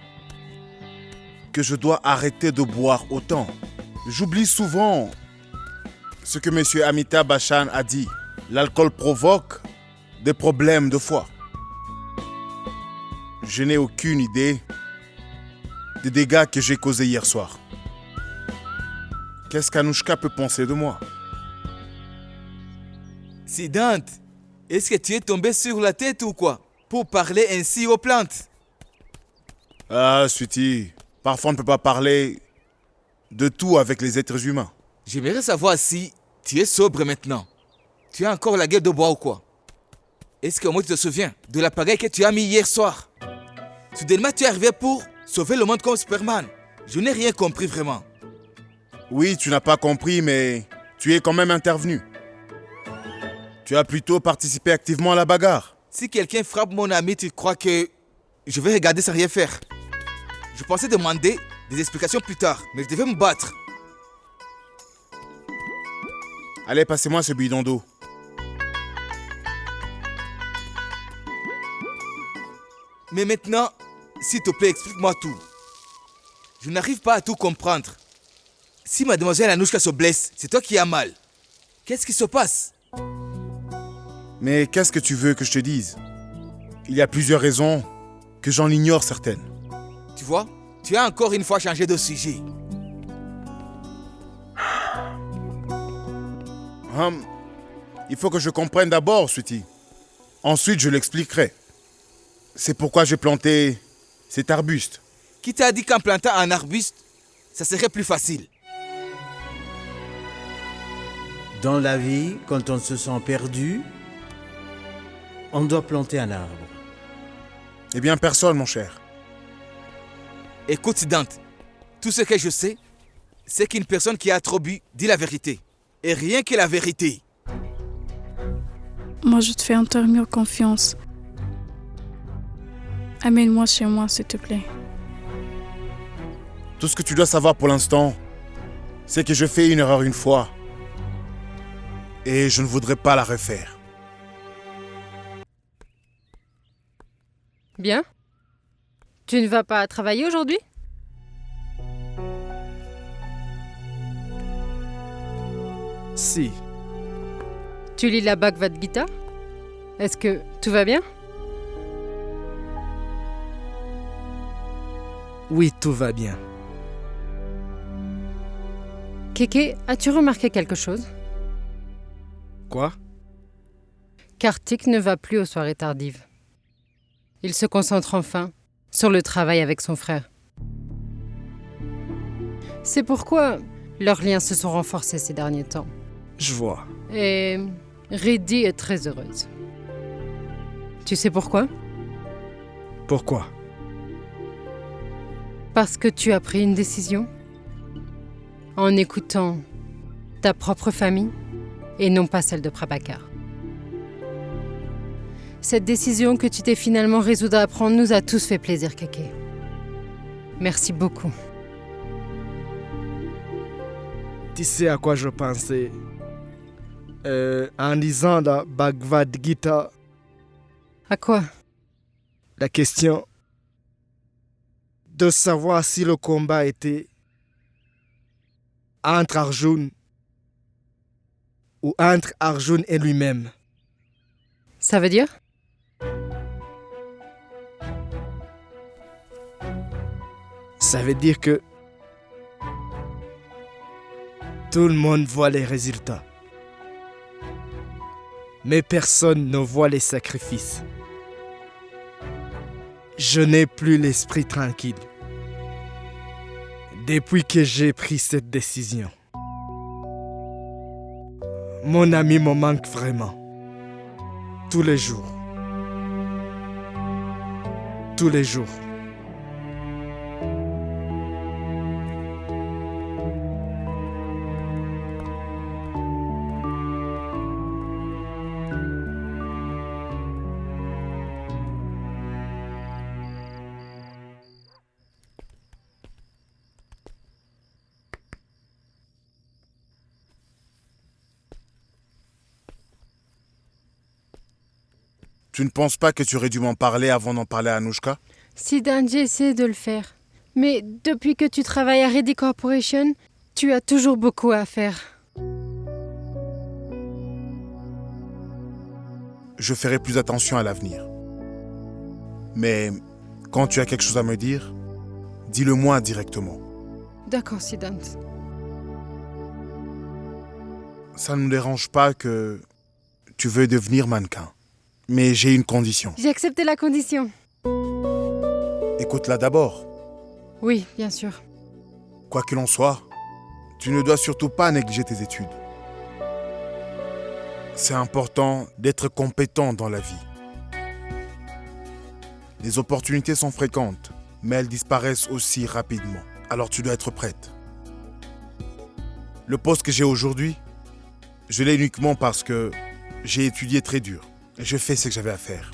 que je dois arrêter de boire autant? J'oublie souvent ce que M. Amitabh Bachchan a dit. L'alcool provoque des problèmes de foie. Je n'ai aucune idée des dégâts que j'ai causés hier soir. Qu'est-ce qu'Anushka peut penser de moi? Siddhant, est-ce que tu es tombé sur la tête ou quoi? Pour parler ainsi aux plantes. Ah, Sweetie, parfois on ne peut pas parler de tout avec les êtres humains. J'aimerais savoir si tu es sobre maintenant. Tu as encore la gueule de bois ou quoi? Est-ce que moi tu te souviens de l'appareil que tu as mis hier soir? Soudainement tu es arrivé pour sauver le monde comme Superman. Je n'ai rien compris vraiment. Oui, tu n'as pas compris, mais tu es quand même intervenu. Tu as plutôt participé activement à la bagarre. Si quelqu'un frappe mon ami, tu crois que je vais regarder sans rien faire? Je pensais demander des explications plus tard, mais je devais me battre. Allez, passez-moi ce bidon d'eau. Mais maintenant, s'il te plaît, explique-moi tout. Je n'arrive pas à tout comprendre. Si mademoiselle Anushka se blesse, c'est toi qui as mal. Qu'est-ce qui se passe? Mais qu'est-ce que tu veux que je te dise? Il y a plusieurs raisons que j'en ignore certaines. Tu vois, tu as encore une fois changé de sujet. Il faut que je comprenne d'abord, Sweetie. Ensuite, je l'expliquerai. C'est pourquoi j'ai planté cet arbuste. Qui t'a dit qu'en plantant un arbuste, ça serait plus facile? Dans la vie, quand on se sent perdu, on doit planter un arbre. Eh bien, personne, mon cher. Écoute, Siddhant, tout ce que je sais, c'est qu'une personne qui a trop bu dit la vérité. Et rien que la vérité. moi je te fais encore mieux confiance. Amène-moi chez moi, s'il te plaît. Tout ce que tu dois savoir pour l'instant, c'est que je fais une erreur une fois. Et je ne voudrais pas la refaire. Bien. Tu ne vas pas travailler aujourd'hui? Si. Tu lis la Bhagavad Gita? Est-ce que tout va bien? Oui, tout va bien. Kéké, as-tu remarqué quelque chose? Quoi? Kartik ne va plus aux soirées tardives. Il se concentre enfin sur le travail avec son frère. C'est pourquoi leurs liens se sont renforcés ces derniers temps. Je vois. Et Riddhi est très heureuse. Tu sais pourquoi? Pourquoi? Parce que tu as pris une décision en écoutant ta propre famille et non pas celle de Prabhakar. Cette décision que tu t'es finalement résoudre à prendre nous a tous fait plaisir, Kéké. Merci beaucoup. Tu sais à quoi je pensais en lisant la Bhagavad Gita? À quoi? La question de savoir si le combat était entre Arjun ou entre Arjun et lui-même. Ça veut dire? Ça veut dire que tout le monde voit les résultats. Mais personne ne voit les sacrifices. Je n'ai plus l'esprit tranquille depuis que j'ai pris cette décision. Mon ami me manque vraiment. Tous les jours. Tous les jours. Tu ne penses pas que tu aurais dû m'en parler avant d'en parler à Anushka? Siddhant, j'ai essayé de le faire. Mais depuis que tu travailles à Reddy Corporation, tu as toujours beaucoup à faire. Je ferai plus attention à l'avenir. Mais quand tu as quelque chose à me dire, dis-le-moi directement. D'accord, Siddhant. Ça ne me dérange pas que tu veuilles devenir mannequin. Mais j'ai une condition. J'ai accepté la condition. Écoute-la d'abord. Oui, bien sûr. Quoi qu'il en soit, tu ne dois surtout pas négliger tes études. C'est important d'être compétent dans la vie. Les opportunités sont fréquentes, mais elles disparaissent aussi rapidement. Alors tu dois être prête. Le poste que j'ai aujourd'hui, je l'ai uniquement parce que j'ai étudié très dur. Je fais ce que j'avais à faire.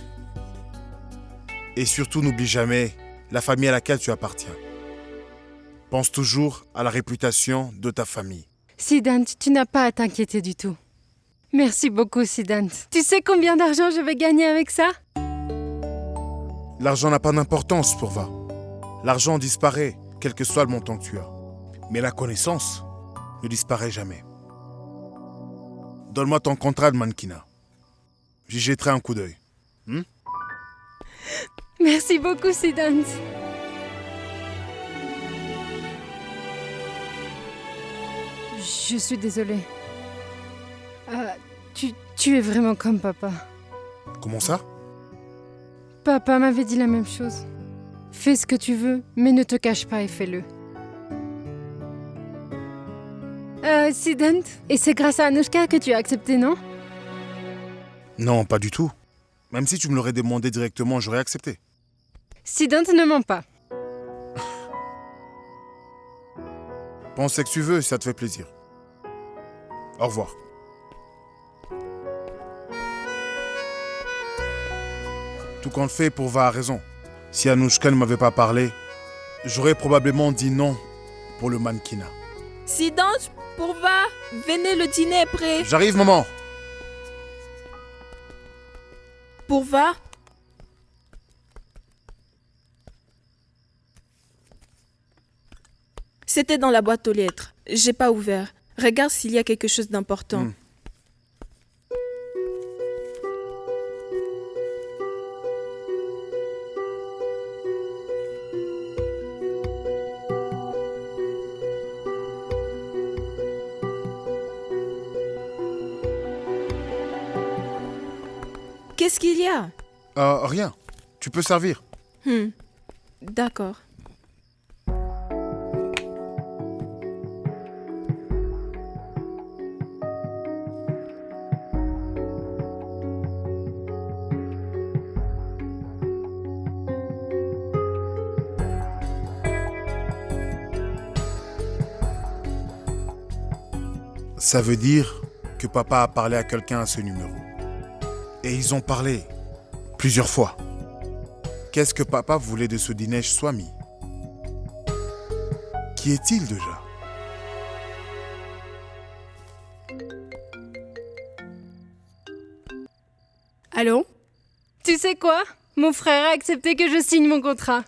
Et surtout, n'oublie jamais la famille à laquelle tu appartiens. Pense toujours à la réputation de ta famille. Siddhant, tu n'as pas à t'inquiéter du tout. Merci beaucoup, Siddhant. Tu sais combien d'argent je vais gagner avec ça? L'argent n'a pas d'importance, Purva. L'argent disparaît, quel que soit le montant que tu as. Mais la connaissance ne disparaît jamais. Donne-moi ton contrat de mannequinat. J'y jetterai un coup d'œil. Merci beaucoup, Siddhant. Je suis désolée. Tu es vraiment comme papa. Comment ça? Papa m'avait dit la même chose. Fais ce que tu veux, mais ne te cache pas et fais-le. Siddhant, et c'est grâce à Anushka que tu as accepté, non? Non, pas du tout. Même si tu me l'aurais demandé directement, j'aurais accepté. Siddhant ne ment pas. Pense ce que tu veux si ça te fait plaisir. Au revoir. Tout compte fait, Pourva a raison. Si Anouchka ne m'avait pas parlé, j'aurais probablement dit non pour le mannequinat. Siddhant, Pourva, venez, le dîner est prêt. J'arrive, maman. Pourva. C'était dans la boîte aux lettres. J'ai pas ouvert. Regarde s'il y a quelque chose d'important. Qu'est-ce qu'il y a? Rien. Tu peux servir. D'accord. Ça veut dire que papa a parlé à quelqu'un à ce numéro. Et ils ont parlé plusieurs fois. Qu'est-ce que papa voulait de ce Dinesh Swami? Qui est-il déjà? Allô? Tu sais quoi? Mon frère a accepté que je signe mon contrat.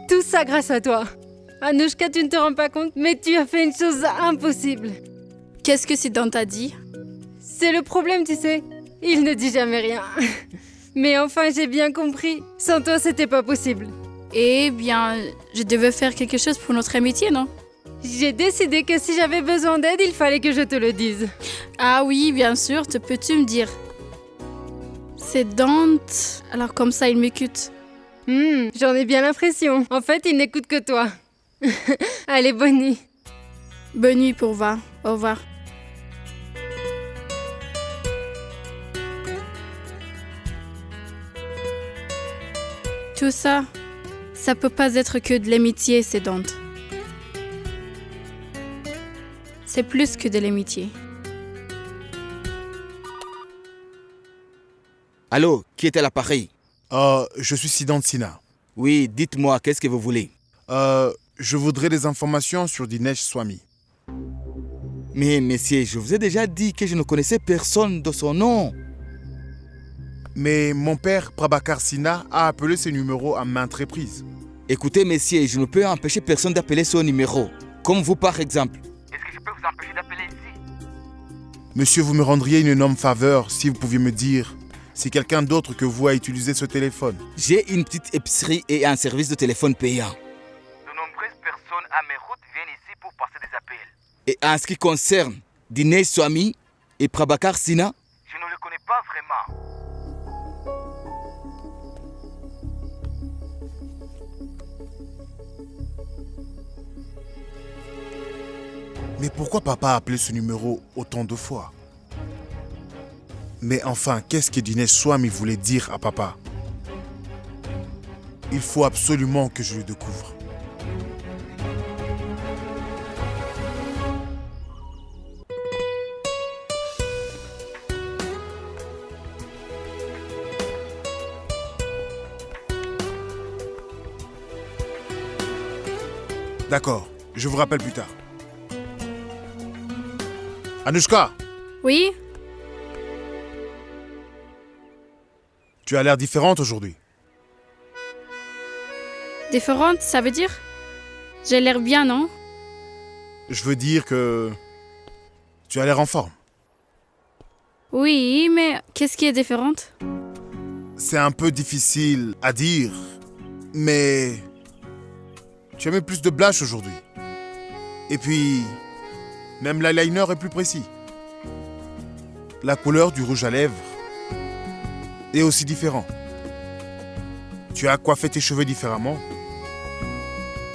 Tout ça grâce à toi. Anouchka, tu ne te rends pas compte, mais tu as fait une chose impossible. Qu'est-ce que Siddhant t'a dit? C'est le problème, tu sais. Il ne dit jamais rien. Mais enfin, j'ai bien compris. Sans toi, c'était pas possible. Eh bien, je devais faire quelque chose pour notre amitié, non? J'ai décidé que si j'avais besoin d'aide, il fallait que je te le dise. Ah oui, bien sûr, peux-tu me dire? Siddhant, alors comme ça, il m'écoute. J'en ai bien l'impression. En fait, il n'écoute que toi. Allez, bonne nuit. Bonne nuit, Pourva. Au revoir. Tout ça, ça peut pas être que de l'amitié, Siddhant. C'est plus que de l'amitié. Allô, qui est à l'appareil? Je suis Siddhant Sinha. Oui, dites-moi, qu'est-ce que vous voulez? Je voudrais des informations sur Dinesh Swami. Mais messieurs, je vous ai déjà dit que je ne connaissais personne de son nom. Mais mon père, Prabhakar Sinha, a appelé ce numéro à maintes reprises. Écoutez, messieurs, je ne peux empêcher personne d'appeler ce numéro. Comme vous, par exemple. Est-ce que je peux vous empêcher d'appeler ici? Monsieur, vous me rendriez une énorme faveur si vous pouviez me dire si quelqu'un d'autre que vous a utilisé ce téléphone. J'ai une petite épicerie et un service de téléphone payant. De nombreuses personnes à mes routes viennent ici pour passer des appels. Et en ce qui concerne Dinesh Swami et Prabhakar Sinha, je ne le connais pas vraiment. Mais pourquoi papa a appelé ce numéro autant de fois? Mais enfin, qu'est-ce que Dinesh Swami voulait dire à papa? Il faut absolument que je le découvre. D'accord, je vous rappelle plus tard. Anouchka, Oui? tu as l'air différente aujourd'hui. Différente, ça veut dire? J'ai l'air bien, non? Je veux dire que tu as l'air en forme. Oui, mais qu'est-ce qui est différente? C'est un peu difficile à dire, mais tu as mis plus de blush aujourd'hui. Et puis, même l'eyeliner est plus précis. La couleur du rouge à lèvres est aussi différente. Tu as coiffé tes cheveux différemment.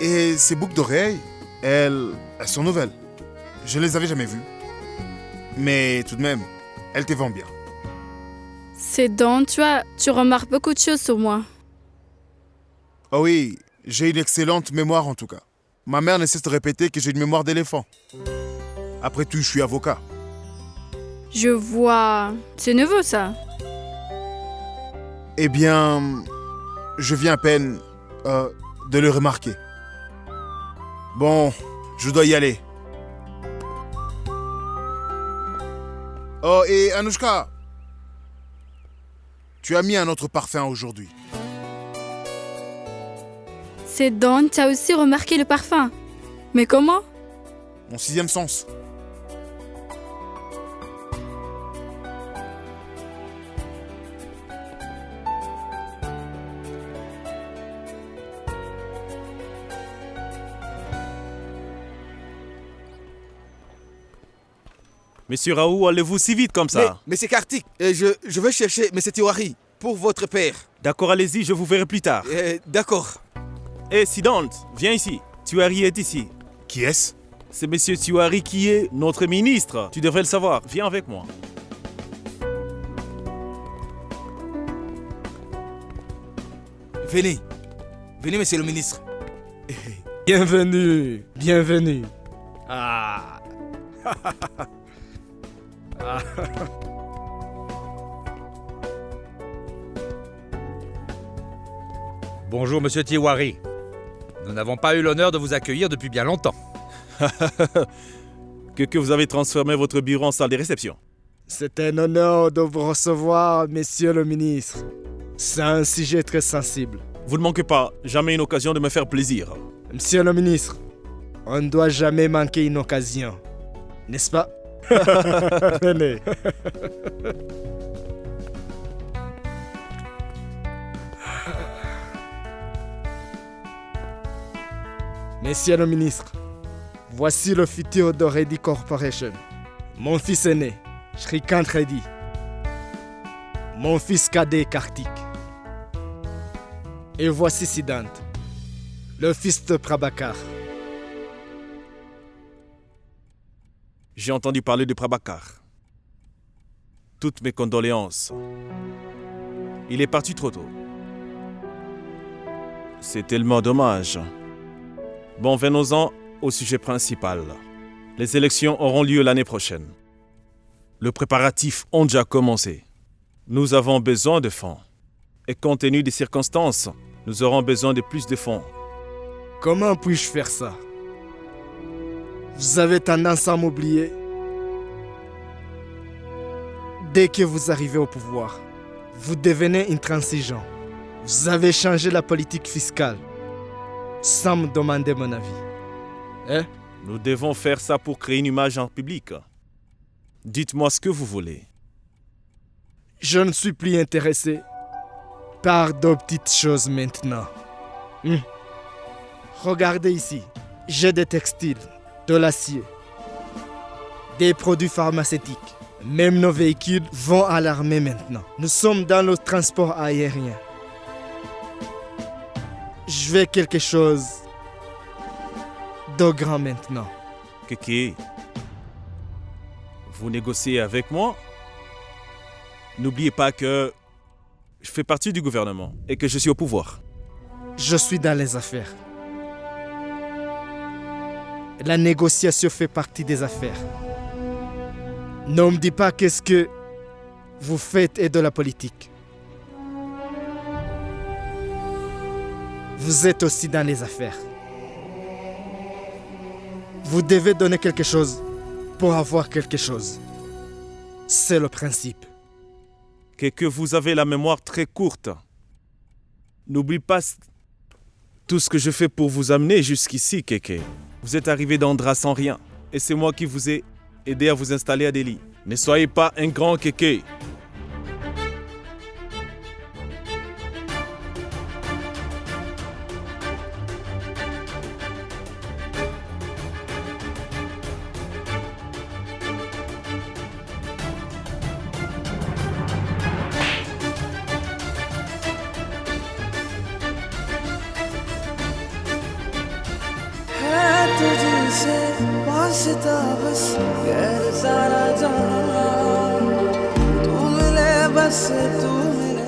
Et ces boucles d'oreilles, elles sont nouvelles. Je ne les avais jamais vues. Mais tout de même, elles te vont bien. Siddhant, tu remarques beaucoup de choses sur moi. Oh oui, j'ai une excellente mémoire en tout cas. Ma mère ne cesse de répéter que j'ai une mémoire d'éléphant. Après tout, je suis avocat. Je vois... C'est nouveau, ça. Eh bien, je viens à peine de le remarquer. Bon, je dois y aller. Oh, et Anushka, tu as mis un autre parfum aujourd'hui. C'est Don, tu as aussi remarqué le parfum. Mais comment? Mon sixième sens. Monsieur Raoult, allez-vous si vite comme ça? Mais c'est Kartik. Je veux chercher M. Tiwari pour votre père. D'accord, allez-y, je vous verrai plus tard. D'accord. Hé, Siddhant, viens ici. Tiwari est ici. Qui est-ce? C'est Monsieur Tiwari qui est notre ministre. Tu devrais le savoir. Viens avec moi. Venez. Venez, monsieur le ministre. Bienvenue. Bienvenue. Ah. Bonjour, monsieur Tiwari. Nous n'avons pas eu l'honneur de vous accueillir depuis bien longtemps. Que vous avez transformé votre bureau en salle de réception. C'est un honneur de vous recevoir, monsieur le ministre. C'est un sujet très sensible. Vous ne manquez pas jamais une occasion de me faire plaisir. Monsieur le ministre, on ne doit jamais manquer une occasion. N'est-ce pas? Venez. Monsieur le ministre, voici le futur de Reddy Corporation. Mon fils aîné, Shrikant Reddy. Mon fils cadet, Kartik. Et voici Siddhant, le fils de Prabhakar. J'ai entendu parler de Prabhakar. Toutes mes condoléances. Il est parti trop tôt. C'est tellement dommage. Bon, venons-en au sujet principal. Les élections auront lieu l'année prochaine. Les préparatifs ont déjà commencé. Nous avons besoin de fonds. Et compte tenu des circonstances, nous aurons besoin de plus de fonds. Comment puis-je faire ça? Vous avez tendance à m'oublier. Dès que vous arrivez au pouvoir, vous devenez intransigeant. Vous avez changé la politique fiscale sans me demander mon avis. Hein? Nous devons faire ça pour créer une image en public. Dites-moi ce que vous voulez. Je ne suis plus intéressé par de petites choses maintenant. Regardez ici. J'ai des textiles, de l'acier, des produits pharmaceutiques. Même nos véhicules vont à l'armée maintenant. Nous sommes dans le transport aérien. Je veux quelque chose de grand maintenant. Keke, vous négociez avec moi? N'oubliez pas que je fais partie du gouvernement et que je suis au pouvoir. Je suis dans les affaires. La négociation fait partie des affaires. Ne me dis pas qu'est-ce que vous faites est de la politique. Vous êtes aussi dans les affaires. Vous devez donner quelque chose pour avoir quelque chose. C'est le principe. Que vous avez la mémoire très courte. N'oublie pas tout ce que je fais pour vous amener jusqu'ici, Keke. Vous êtes arrivé d'Andhra sans rien. Et c'est moi qui vous ai aidé à vous installer à Delhi. Ne soyez pas un grand Keke. तुझसे वास्ता बस गैर सारा जहां तू मिले बस तू मिले